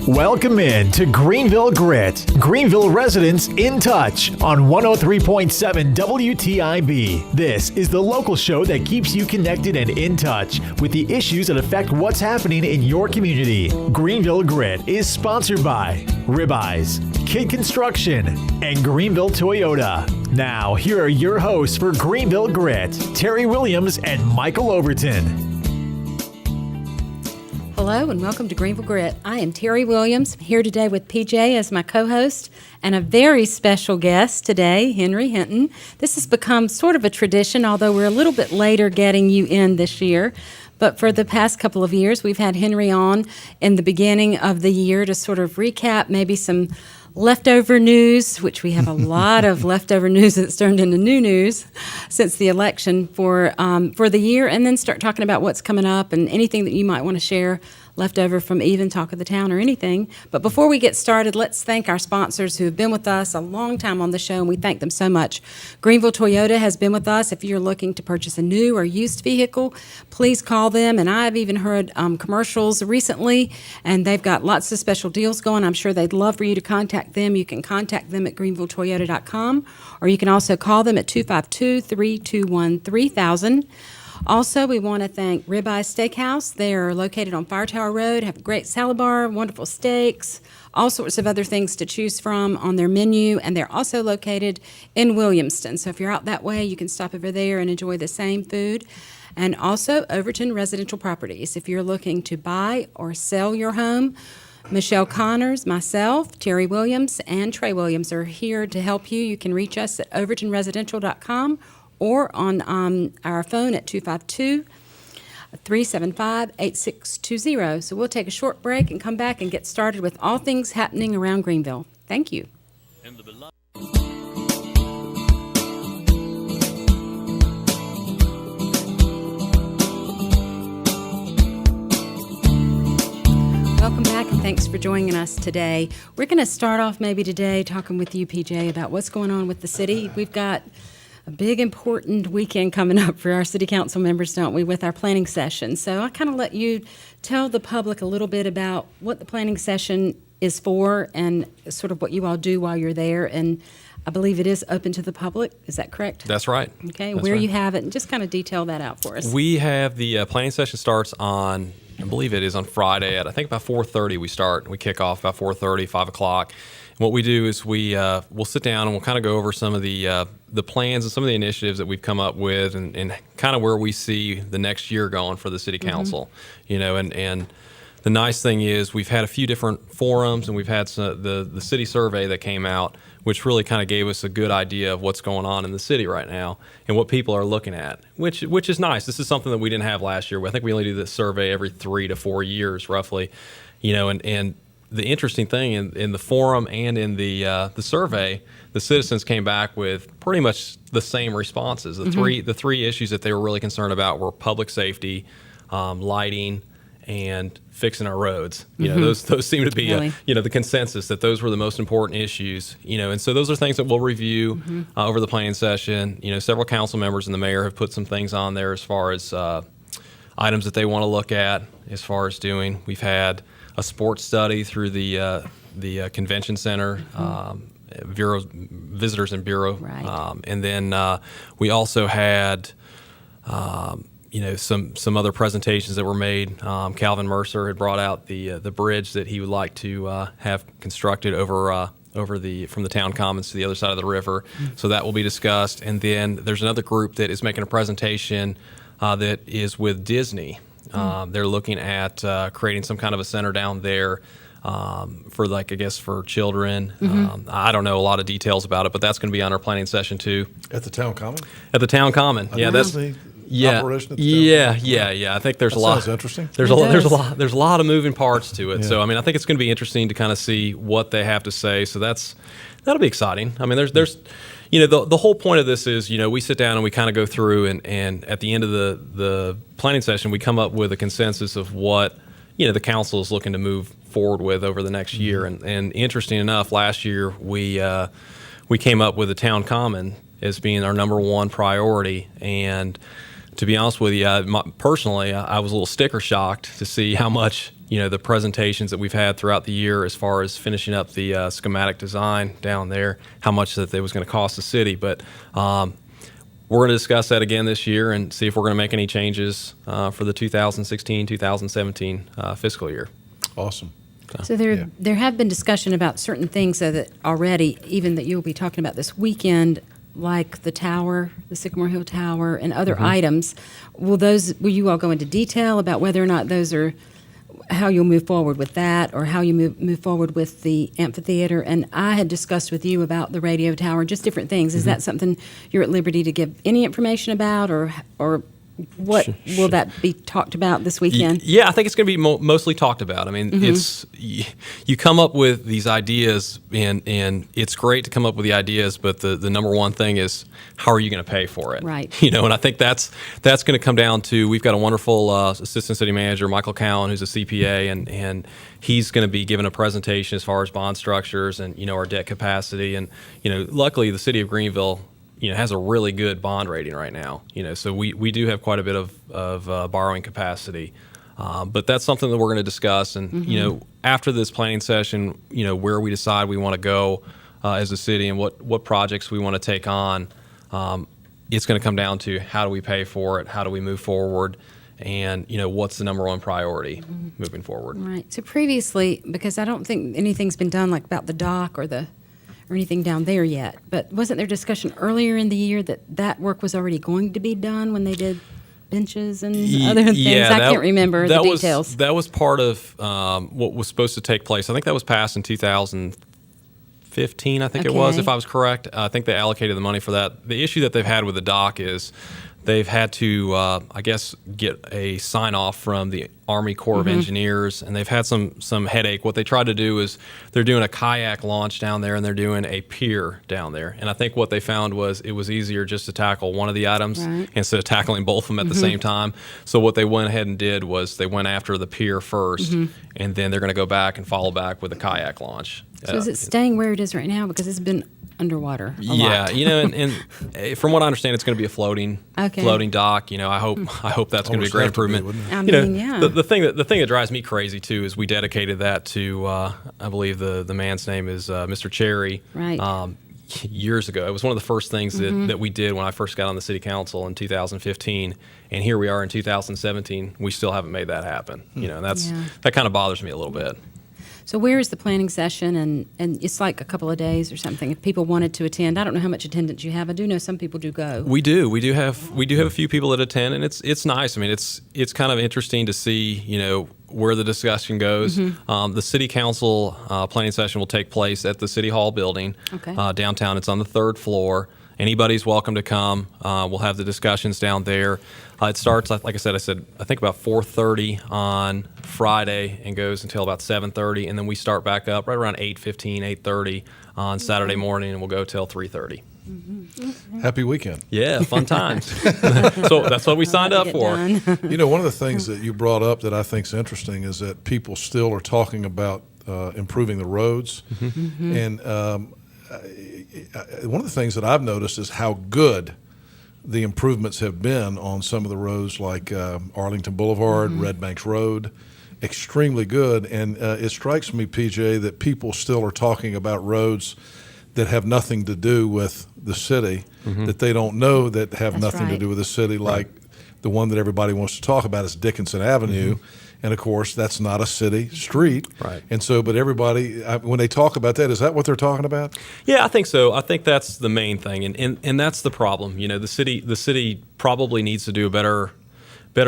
Welcome in to Greenville Grit, Greenville residents in touch on 103.7 WTIB. This is the local show that keeps you connected and in touch with the issues that affect what's happening in your community. Greenville Grit is sponsored by Ribeyes, Kid Construction, and Greenville Toyota. Now, here are your hosts for Greenville Grit, Terry Williams and Michael Overton. Hello and welcome to Greenville Grit. I am Terry Williams, here today with PJ as my co-host and a very special guest today, Henry Hinton. This has become sort of a tradition, although we're a little bit later getting you in this year. But for the past couple of years, we've had Henry on in the beginning of the year to sort of recap maybe some leftover news, which we have a lot of leftover news that's turned into new news since the election for the year, and then start talking about what's coming up and anything that you might want to share left over from even Talk of the Town or anything. But before we get started, let's thank our sponsors who have been with us a long time on the show, and we thank them so much. Greenville Toyota has been with us. If you're looking to purchase a new or used vehicle, please call them. And I've even heard commercials recently, and they've got lots of special deals going. I'm sure they'd love for you to contact them. You can contact them at greenvilletoyota.com, or you can also call them at 252-321-3000. Also, we want to thank Ribeyes Steakhouse. They are located on Fire Tower Road, have a great salad bar, wonderful steaks, all sorts of other things to choose from on their menu, and they're also located in Williamston. So if you're out that way, you can stop over there and enjoy the same food. And also, Overton Residential Properties. If you're looking to buy or sell your home, Michelle Connors, myself, Terry Williams, and Trey Williams are here to help you. You can reach us at overtonresidential.com or on our phone at 252-375-8620. So we'll take a short break and come back and get started with all things happening around Greenville. Thank you. Welcome back, and thanks for joining us today. We're going to start off maybe today talking with you, PJ, about what's going on with the city. We've got a big, important weekend coming up for our city council members, don't we, with our planning session. So I kind of let you tell the public a little bit about what the planning session is for and sort of what you all do while you're there. And I believe it is open to the public. Is that correct? That's right. Okay, That's where right. you have it, and just kind of detail that out for us. We have the planning session starts on, I believe it is on Friday at, I think about 4:30 we start. We kick off about 4:30, 5 o'clock. And what we do is we'll sit down and we'll kind of go over some of the plans and some of the initiatives that we've come up with and kind of where we see the next year going for the city council. You know, and the nice thing is we've had a few different forums, and we've had the city survey that came out, which really kind of gave us a good idea of what's going on in the city right now and what people are looking at, which is nice. This is something that we didn't have last year. I think we only do this survey every 3 to 4 years, roughly. You know, and the interesting thing in the forum and in the survey, the citizens came back with pretty much the same responses. The three issues that they were really concerned about were public safety, lighting, and fixing our roads. You know, those seem to be Really? The consensus that those were the most important issues. You know, and so those are things that we'll review over the planning session. You know, several council members and the mayor have put some things on there as far as items that they want to look at as far as doing. We've had a sports study through the convention center, bureau visitors and bureau, Right. and then we also had some other presentations that were made. Calvin Mercer had brought out the bridge that he would like to have constructed over from the town commons to the other side of the river. So that will be discussed. And then there's another group that is making a presentation that is with Disney. They're looking at creating some kind of a center down there for children. I don't know a lot of details about it, but that's going to be on our planning session too. At the town common? At the town common. Yeah, that's operation at the town common? I think there's That a lot. sounds interesting. There's a lot of moving parts to it. Yeah. So I mean, I think it's going to be interesting to kind of see what they have to say. So that'll be exciting. I mean, there's the whole point of this is, we sit down and we kind of go through and at the end of the planning session, we come up with a consensus of what, the council is looking to move forward with over the next year. And interesting enough, last year we came up with the town common as being our number one priority. And to be honest with you, personally, I was a little sticker shocked to see how much the presentations that we've had throughout the year as far as finishing up the schematic design down there, how much that it was going to cost the city. But we're going to discuss that again this year and see if we're going to make any changes for the 2016-2017 fiscal year. Awesome. So there have been discussion about certain things that already, even that you'll be talking about this weekend, like the tower, the Sycamore Hill Tower, and other items. Will you all go into detail about whether or not those are, how you'll move forward with that, or how you move forward with the amphitheater? And I had discussed with you about the radio tower, just different things. Is that something you're at liberty to give any information about, or what will that be talked about this weekend? Yeah, I think it's going to be mostly talked about. I mean, it's you come up with these ideas, and it's great to come up with the ideas, but the number one thing is, how are you going to pay for it? Right. And I think that's going to come down to, we've got a wonderful assistant city manager, Michael Cowan, who's a CPA, and he's going to be giving a presentation as far as bond structures and our debt capacity, and luckily the city of Greenville has a really good bond rating right now. So we do have quite a bit of borrowing capacity. But that's something that we're going to discuss. And, after this planning session, where we decide we want to go as a city and what projects we want to take on, it's going to come down to, how do we pay for it? How do we move forward? And, what's the number one priority moving forward? Right. So previously, because I don't think anything's been done like about the dock or anything down there yet. But wasn't there discussion earlier in the year that work was already going to be done when they did benches and other things? I can't remember the details. That was part of what was supposed to take place. I think that was passed in 2015, I think it was, if I was correct. I think they allocated the money for that. The issue that they've had with the dock is they've had to, get a sign-off from the Army Corps of Engineers, and they've had some headache. What they tried to do is, they're doing a kayak launch down there, and they're doing a pier down there. And I think what they found was, it was easier just to tackle one of the items instead of tackling both of them at the same time. So what they went ahead and did was, they went after the pier first, and then they're going to go back and follow back with a kayak launch. So is it staying where it is right now? Because it's been underwater a lot. and from what I understand, it's going to be a floating dock. I hope that's going to be a great improvement. The thing that drives me crazy too is, we dedicated that to I believe the man's name is Mr. Cherry. Right. Years ago, it was one of the first things that we did when I first got on the city council in 2015, and here we are in 2017. We still haven't made that happen. And that kind of bothers me a little bit. So where is the planning session? And it's like a couple of days or something. If people wanted to attend, I don't know how much attendance you have. I do know some people do go. We do have a few people that attend, and it's nice. I mean, it's kind of interesting to see where the discussion goes. The city council planning session will take place at the City Hall building downtown. It's on the 3rd floor. Anybody's welcome to come. We'll have the discussions down there. It starts, like I said, I think about 4:30 on Friday and goes until about 7:30, and then we start back up right around 8:15, 8:30 on Saturday morning, and we'll go till 3:30. Happy weekend. Yeah, fun times. So that's what we signed up for. One of the things that you brought up that I think is interesting is that people still are talking about improving the roads. And one of the things that I've noticed is how good the improvements have been on some of the roads, like Arlington Boulevard, Red Banks Road. Extremely good. And it strikes me, PJ, that people still are talking about roads that have nothing to do with the city, that they don't know, that have nothing to do with the city, like the one that everybody wants to talk about is Dickinson Avenue. And of course, that's not a city street. Right. And so, but everybody, when they talk about that, is that what they're talking about? Yeah, I think so. I think that's the main thing. And that's the problem. The city probably needs to do a better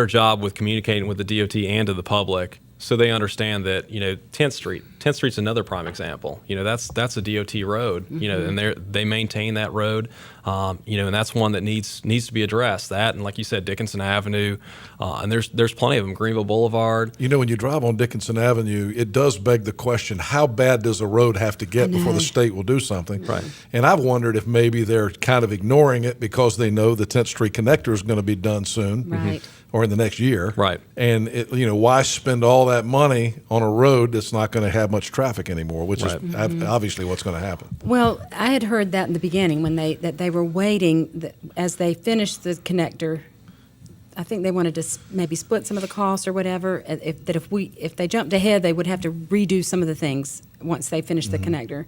job with communicating with the DOT and to the public, so they understand that 10th Street's another prime example. That's a DOT road. And they maintain that road. And that's one that needs to be addressed. That, and like you said, Dickinson Avenue, and there's plenty of them. Greenville Boulevard. When you drive on Dickinson Avenue, it does beg the question: how bad does a road have to get before the state will do something? Right. And I've wondered if maybe they're kind of ignoring it because they know the 10th Street connector is going to be done soon. Right. Or in the next year. Right. And why spend all that money on a road that's not going to have much traffic anymore, which is obviously what's going to happen. Well, I had heard that in the beginning when they were waiting as they finished the connector. I think they wanted to maybe split some of the costs or whatever. If they jumped ahead, they would have to redo some of the things once they finished the connector.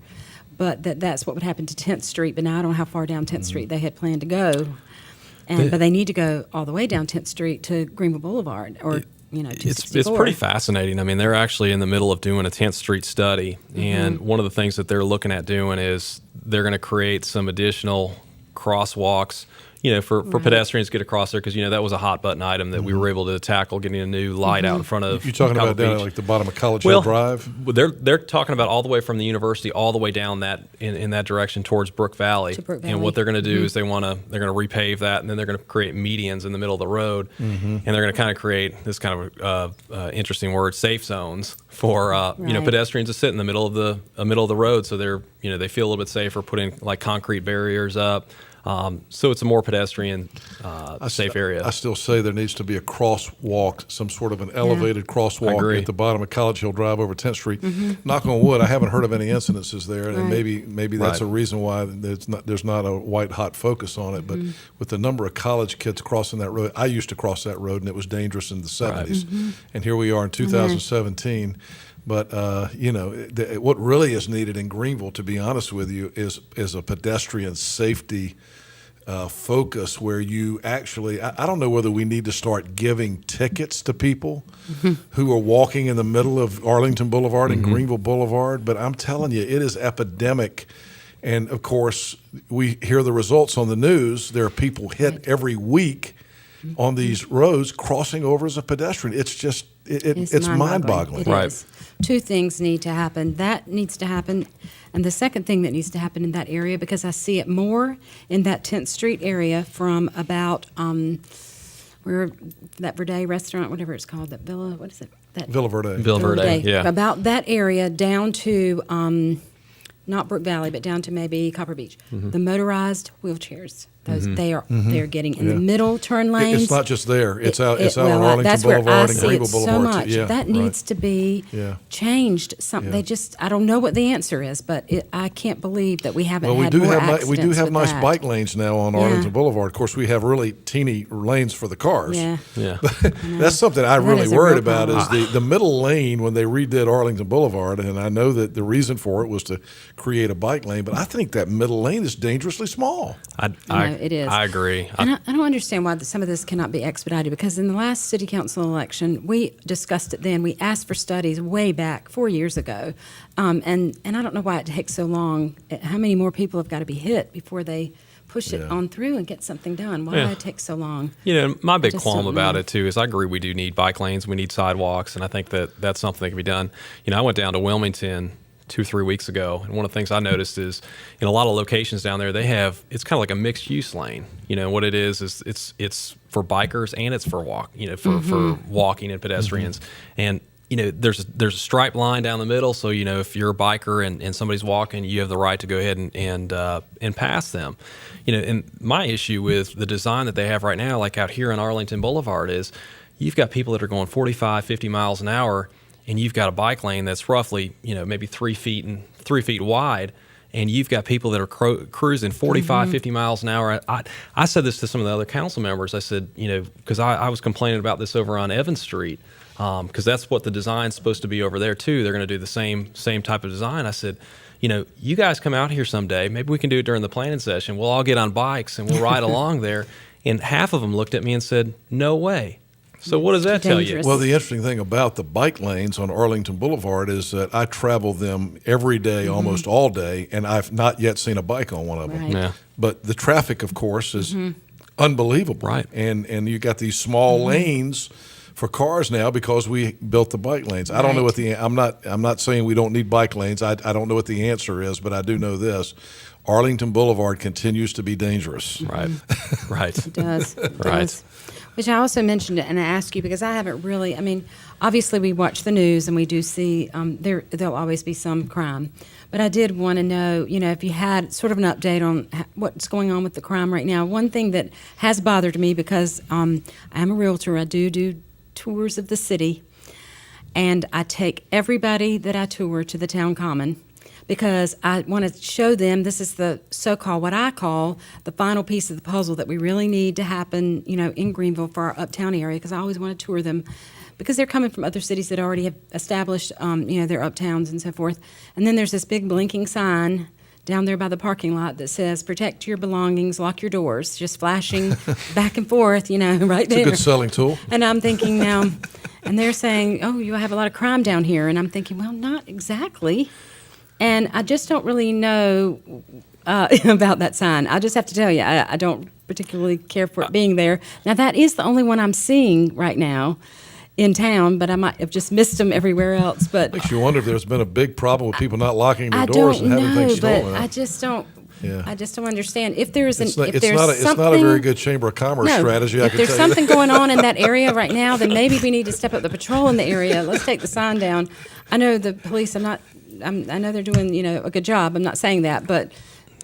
But that's what would happen to 10th Street. But now I don't know how far down 10th Street they had planned to go. But they need to go all the way down 10th Street to Greenville Boulevard or, 264. It's pretty fascinating. I mean, they're actually in the middle of doing a 10th Street study. And one of the things that they're looking at doing is they're going to create some additional crosswalks, for pedestrians to get across there, because that was a hot button item that we were able to tackle, getting a new light out in front of. You're talking about down at like the bottom of College Hill Drive? They're talking about all the way from the university all the way down that in that direction towards Brook Valley. And what they're going to do is they're going to repave that, and then they're going to create medians in the middle of the road, and they're going to kind of create this kind of interesting word, safe zones for pedestrians to sit in the middle of the road, so they're they feel a little bit safer, putting like concrete barriers up. So it's a more pedestrian, safe area. I still say there needs to be a crosswalk, some sort of an elevated crosswalk at the bottom of College Hill Drive over 10th Street. Knock on wood, I haven't heard of any incidences there, and maybe that's a reason why there's not a white hot focus on it. But with the number of college kids crossing that road, I used to cross that road, and it was dangerous in the 70s, and here we are in 2017. But what really is needed in Greenville, to be honest with you, is a pedestrian safety focus where you actually. I don't know whether we need to start giving tickets to people who are walking in the middle of Arlington Boulevard and Greenville Boulevard. But I'm telling you, it is epidemic. And of course, we hear the results on the news. There are people hit every week on these roads crossing over as a pedestrian. It's just it's mind-boggling. It is. Two things need to happen. That needs to happen, and the second thing that needs to happen in that area, because I see it more in that 10th Street area from about where that Verde restaurant, whatever it's called, that Villa, what is it? That Villa Verde. Villa Verde, yeah. About that area down to not Brook Valley, but down to maybe Copper Beach. The motorized wheelchairs. They're getting in the middle turn lanes. It's not just there. It's out on Arlington Boulevard and Greenville Boulevard. So much. Yeah, that needs to be changed. I don't know what the answer is, but I can't believe that we haven't had more accidents. We do have nice that. bike lanes now on Arlington Boulevard. Of course, we have really teeny lanes for the cars. Yeah. That's something I'm really is a worried real about problem. is the middle lane when they redid Arlington Boulevard, and I know that the reason for it was to create a bike lane, but I think that middle lane is dangerously small. It is. I agree. And I don't understand why some of this cannot be expedited, because in the last city council election, we discussed it then. We asked for studies way back 4 years ago. And I don't know why it takes so long. How many more people have got to be hit before they push it on through and get something done? Why did it take so long? My big qualm about it, too, is I agree we do need bike lanes. We need sidewalks, and I think that's something that can be done. I went down to Wilmington 2-3 weeks ago, and one of the things I noticed is in a lot of locations down there, it's kind of like a mixed use lane. What it is it's for bikers and it's for for walking and pedestrians. And there's a striped line down the middle, so if you're a biker and somebody's walking, you have the right to go ahead and pass them. And my issue with the design that they have right now, like out here on Arlington Boulevard, is you've got people that are going 45, 50 miles an hour, and you've got a bike lane that's roughly, maybe 3 feet wide, and you've got people that are cruising 45, 50 miles an hour. I said this to some of the other council members. I said, because I was complaining about this over on Evans Street, because that's what the design's supposed to be over there too. They're going to do the same type of design. I said, you guys come out here someday. Maybe we can do it during the planning session. We'll all get on bikes and we'll ride along there. And half of them looked at me and said, "No way." So what does that tell you? Well, the interesting thing about the bike lanes on Arlington Boulevard is that I travel them every day, almost all day, and I've not yet seen a bike on one of them. Right. Yeah. But the traffic, of course, is unbelievable. Right. And you got these small lanes for cars now because we built the bike lanes. I don't know what I'm not saying we don't need bike lanes. I don't know what the answer is, but I do know this. Arlington Boulevard continues to be dangerous. Right. It does. It Right. does. Which I also mentioned it, and I asked you because I haven't really. Obviously we watch the news and we do see there'll always be some crime, but I did want to know, if you had sort of an update on what's going on with the crime right now. One thing that has bothered me, because I am a realtor, I do tours of the city, and I take everybody that I tour to the town common, because I want to show them this is the so-called, what I call, the final piece of the puzzle that we really need to happen, in Greenville for our uptown area, because I always want to tour them because they're coming from other cities that already have established, their uptowns and so forth. And then there's this big blinking sign down there by the parking lot that says, protect your belongings, lock your doors, just flashing back and forth, right there. It's a good selling tool. And I'm thinking now, and they're saying, oh, you have a lot of crime down here. And I'm thinking, well, not exactly. And I just don't really know about that sign. I just have to tell you, I don't particularly care for it being there. Now, that is the only one I'm seeing right now in town, but I might have just missed them everywhere else. But Makes you wonder if there's been a big problem with people not locking their doors and having things stolen. I just don't. Yeah. I just don't understand. If there's It's something, not a very good Chamber of Commerce strategy. I if can there's tell something you. going on in that area right now, then maybe we need to step up the patrol in the area. Let's take the sign down. I know the police. I know they're doing a good job. I'm not saying that, but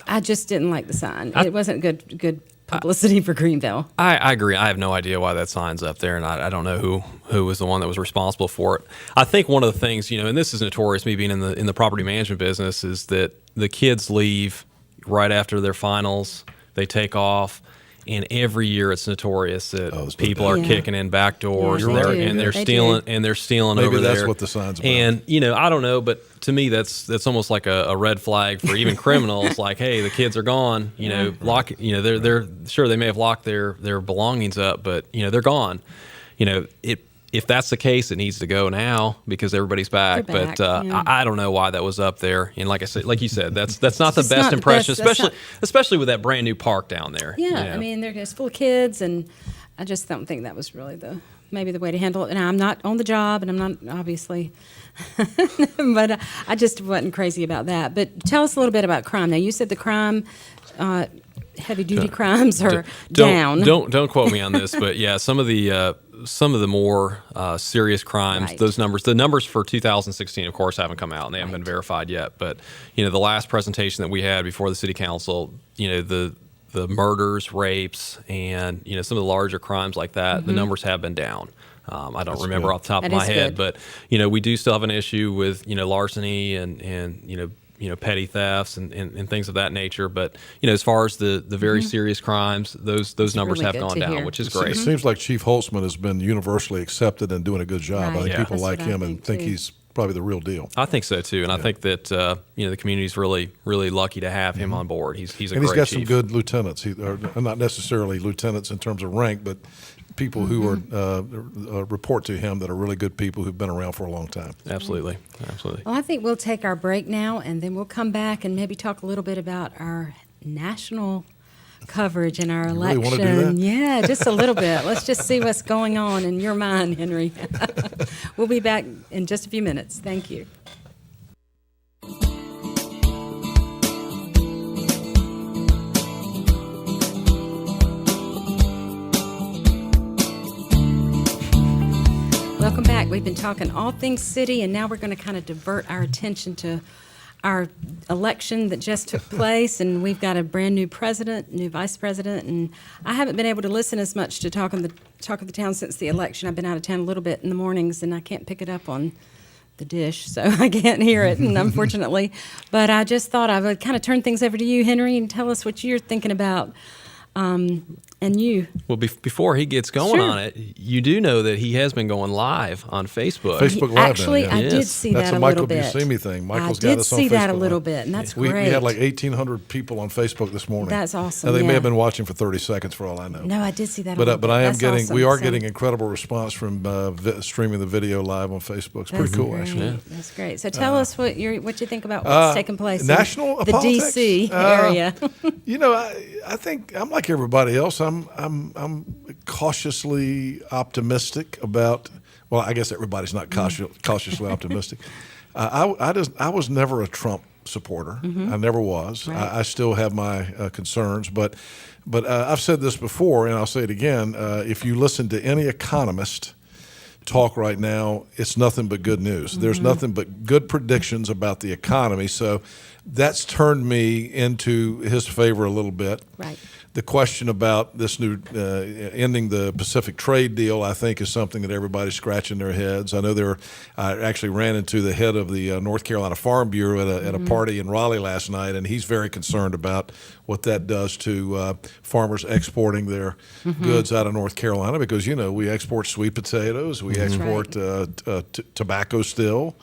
I just didn't like the sign. It wasn't good publicity for Greenville. I agree. I have no idea why that sign's up there, and I don't know who was the one that was responsible for it. I think one of the things, and this is notorious, me being in the property management business, is that the kids leave right after their finals. They take off, and every year it's notorious that people are kicking in back doors, and they're stealing Maybe over there. that's what the sign's about. And I don't know, but to me that's almost like a red flag for even criminals. Like, hey, the kids are gone. Lock. They're sure they may have locked their belongings up, but they're gone. If that's the case, it needs to go now because everybody's back. They're back, I don't know why that was up there. And like you said, that's not the just best not the impression, best. especially with that brand new park down there. Yeah, I mean, they're just full of kids, and I just don't think that was really maybe the way to handle it. And I'm not on the job, and I'm not obviously, but I just wasn't crazy about that. But tell us a little bit about crime. Now, you said the crime, heavy duty crimes are down. Don't quote me on this, but yeah, some of the more serious crimes, Right. the numbers for 2016, of course, haven't come out and they haven't been verified yet. But the last presentation that we had before the city council, the murders, rapes, and some of the larger crimes like that, the numbers have been down. I don't remember off the top of my head, but we do still have an issue with larceny and petty thefts and things of that nature. But as far as the very serious crimes, those numbers really have good gone to down, hear. which is It great. seems like Chief Holtzman has been universally accepted and doing a good job. Right. I think Yeah. people That's like what I him and think too. he's probably the real deal. I think so too, and I think that the community's really lucky to have him on board. He's a And he's great got chief. some good lieutenants. Or not necessarily lieutenants in terms of rank, but people who are report to him that are really good people who've been around for a long time. Absolutely. Well, I think we'll take our break now, and then we'll come back and maybe talk a little bit about our national coverage in our You election. really wanna do that? Yeah, just a little bit. Let's just see what's going on in your mind, Henry. We'll be back in just a few minutes. Thank you. Welcome back. We've been talking all things city, and now we're going to kind of divert our attention to our election that just took place, and we've got a brand new president, new vice president, and I haven't been able to listen as much to Talk of the Town since the election. I've been out of town a little bit in the mornings, and I can't pick it up on the dish, so I can't hear it, and unfortunately. But I just thought I would kind of turn things over to you, Henry, and tell us what you're thinking about. And you. Well, before he gets going Sure. on it, you do know that he has been going live on Facebook. Facebook Live Actually, now, yeah. I did Yes. see That's that a a Michael little bit. Buscemi thing. Michael's I got did us on see that a Facebook little Live. bit, and that's We great. had like 1,800 people on Facebook this morning. That's awesome, Now, they may yeah. have been watching for 30 seconds for all I know. No, I did see that a little But bit. I am That's getting awesome. we are So- getting incredible response from streaming the video live on Facebook. It's That's pretty cool, great. actually. That's great. So tell us what you think about what's taking place national in the politics? D.C. area. I think I'm like everybody else. I'm cautiously optimistic about. Well, I guess everybody's not cautiously optimistic. I was never a Trump supporter. I never was. Right. I still have my concerns, but I've said this before, and I'll say it again. If you listen to any economist talk right now, it's nothing but good news. There's nothing but good predictions about the economy. So that's turned me into his favor a little bit. Right. the question about this new ending the Pacific trade deal, I think, is something that everybody's scratching their heads. I know I actually ran into the head of the North Carolina Farm Bureau at a party in Raleigh last night, and he's very concerned about what that does to farmers exporting their goods out of North Carolina, because, we export sweet potatoes, we export tobacco still,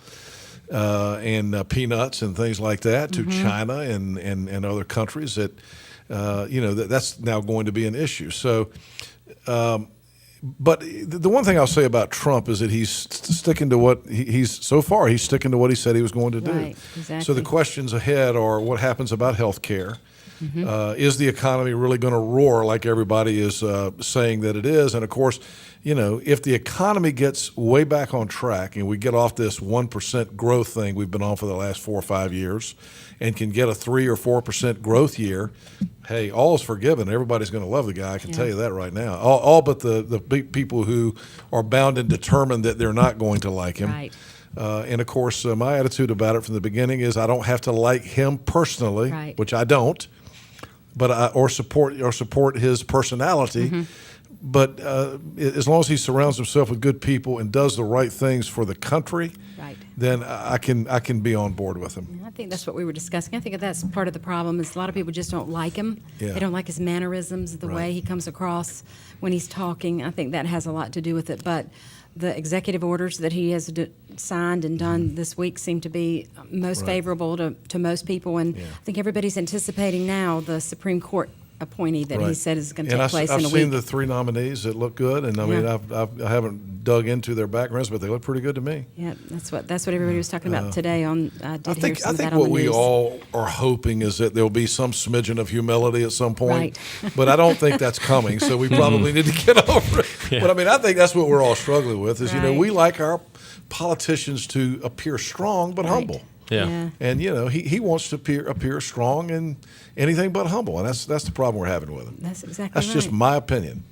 and peanuts and things like that to China and other countries that, that's now going to be an issue. So, but the one thing I'll say about Trump is that he's sticking to what he's sticking to what he said he was going to do. Right, exactly. So the questions ahead are what happens about health care. Is the economy really going to roar like everybody is saying that it is? And of course, if the economy gets way back on track and we get off this 1% growth thing we've been on for the last 4 or 5 years and can get a 3 or 4% growth year, hey, all is forgiven. Everybody's going to love the guy. I can tell you that right now. All but the big people who are bound and determined that they're not going to like him. Right. And of course, my attitude about it from the beginning is I don't have to like him personally, which I don't, but or support his personality. But as long as he surrounds himself with good people and does the right things for the country, then I can be on board with him. I think that's what we were discussing. I think that's part of the problem is a lot of people just don't like him. They don't like his mannerisms, the way he comes across when he's talking. I think that has a lot to do with it. But the executive orders that he has signed and done this week seem to be most favorable to most people. And I think everybody's anticipating now the Supreme Court appointee that he said is going to take place in a week. I've seen the 3 nominees that look good, and I mean, I haven't dug into their backgrounds, but they look pretty good to me. Yeah, that's what everybody was talking about today. I think what we all are hoping is that there'll be some smidgen of humility at some point, but I don't think that's coming. So we probably need to get over it. But I mean, I think that's what we're all struggling with. Is we like our politicians to appear strong but humble. Yeah. And he wants to appear strong and anything but humble, and that's the problem we're having with him. That's exactly That's just my opinion.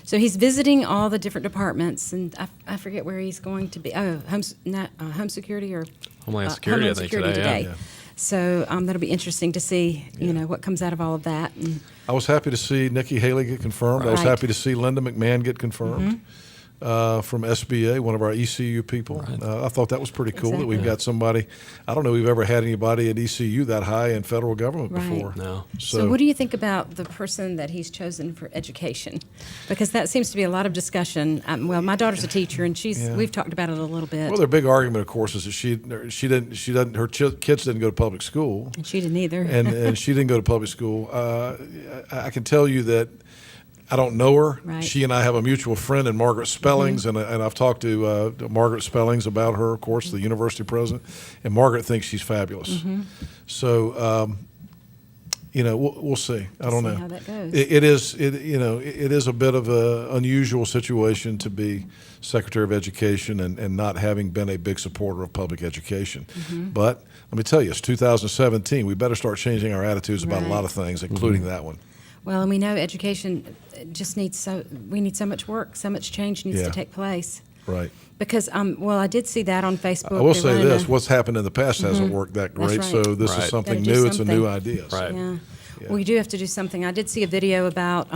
So he's visiting all the different departments, and I forget where he's going to be. Oh, Home Security or Homeland Security, Homeland I think Security today. today. So that'll be interesting to see, what comes out of all of that. And I was happy to see Nikki Haley get confirmed. I was happy to see Linda McMahon get confirmed. From SBA, one of our ECU people. I thought that was pretty cool that we've got somebody. I don't know we've ever had anybody at ECU that high in federal government before. No. So what do you think about the person that he's chosen for education? Because that seems to be a lot of discussion. Well, my daughter's a teacher, and we've talked about it a little bit. Well, their big argument, of course, is that her kids didn't go to public school, and she didn't either. and she didn't go to public school. I can tell you that. I don't know her. Right. She and I have a mutual friend in Margaret Spellings, and I've talked to Margaret Spellings about her, of course, the university president, and Margaret thinks she's fabulous. So, we'll see. I don't know how that goes. It is a bit of an unusual situation to be Secretary of Education and not having been a big supporter of public education. But let me tell you, it's 2017. We better start changing our attitudes about a lot of things, including that one. Well, and we know education just we need so much work, so much change needs to take place. Right. Because, I did see that on Facebook. I will say this, what's happened in the past hasn't worked that great, so this is something new. It's a new idea. Right. Yeah. We do have to do something. I did see a video about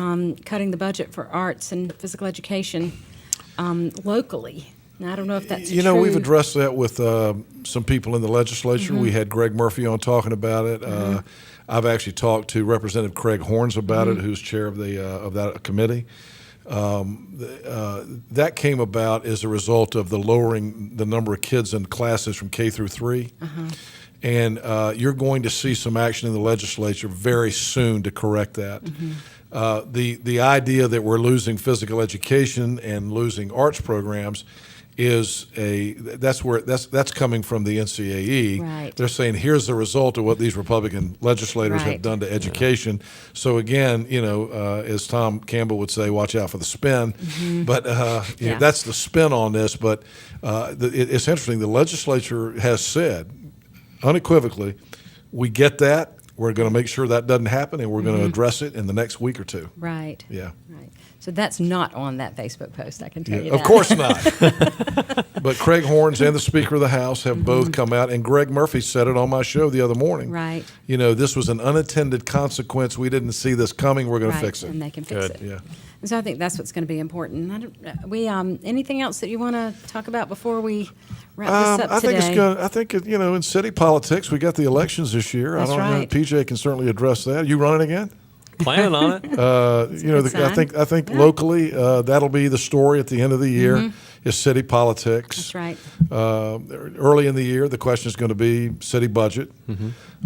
cutting the budget for arts and physical education locally. Now, I don't know if that's true. We've addressed that with some people in the legislature. We had Greg Murphy on talking about it. I've actually talked to Representative Craig Horns about it, who's chair of that committee. That came about as a result of the lowering the number of kids in classes from K through 3. And you're going to see some action in the legislature very soon to correct that. The idea that we're losing physical education and losing arts programs is that's coming from the NCAE. Right. They're saying here's the result of what these Republican legislators have done to education. So again, as Tom Campbell would say, watch out for the spin. But that's the spin on this. But it's interesting. The legislature has said unequivocally, we get that. we're going to make sure that doesn't happen, and we're going to address it in the next week or two. Right. Yeah. Right. So that's not on that Facebook post, I can tell you that. Of course not. But Craig Horns and the Speaker of the House have both come out, and Greg Murphy said it on my show the other morning. Right. You know, this was an unintended consequence. We didn't see this coming. We're going to fix it. And they can fix it. Yeah. And so I think that's what's going to be important. Anything else that you want to talk about before we wrap this up today? I think in city politics, we got the elections this year. That's I don't know. right. PJ can certainly address that. You running again? Planning on it. I think locally that'll be the story at the end of the year is city politics. That's right. Early in the year, the question is going to be city budget.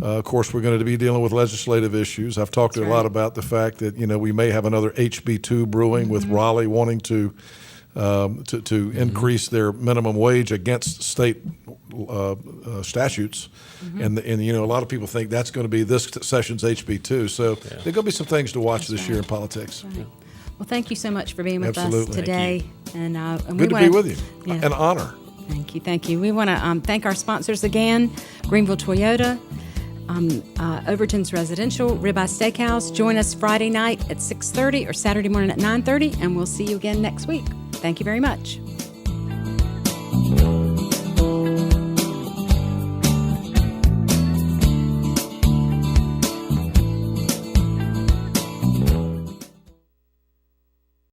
Of course, we're going to be dealing with legislative issues. I've talked a lot about the fact that we may have another HB2 brewing with Raleigh wanting to increase their minimum wage against state statutes, and a lot of people think that's going to be this session's HB2. So there are going to be some things to watch this year in politics. Right. Well, thank you so much for being with Absolutely. us today, and Good to be with you. Yeah. An honor. Thank you. We want to thank our sponsors again: Greenville Toyota, Overton's Residential, Ribeye Steakhouse. Join us Friday night at 6:30 or Saturday morning at 9:30, and we'll see you again next week. Thank you very much.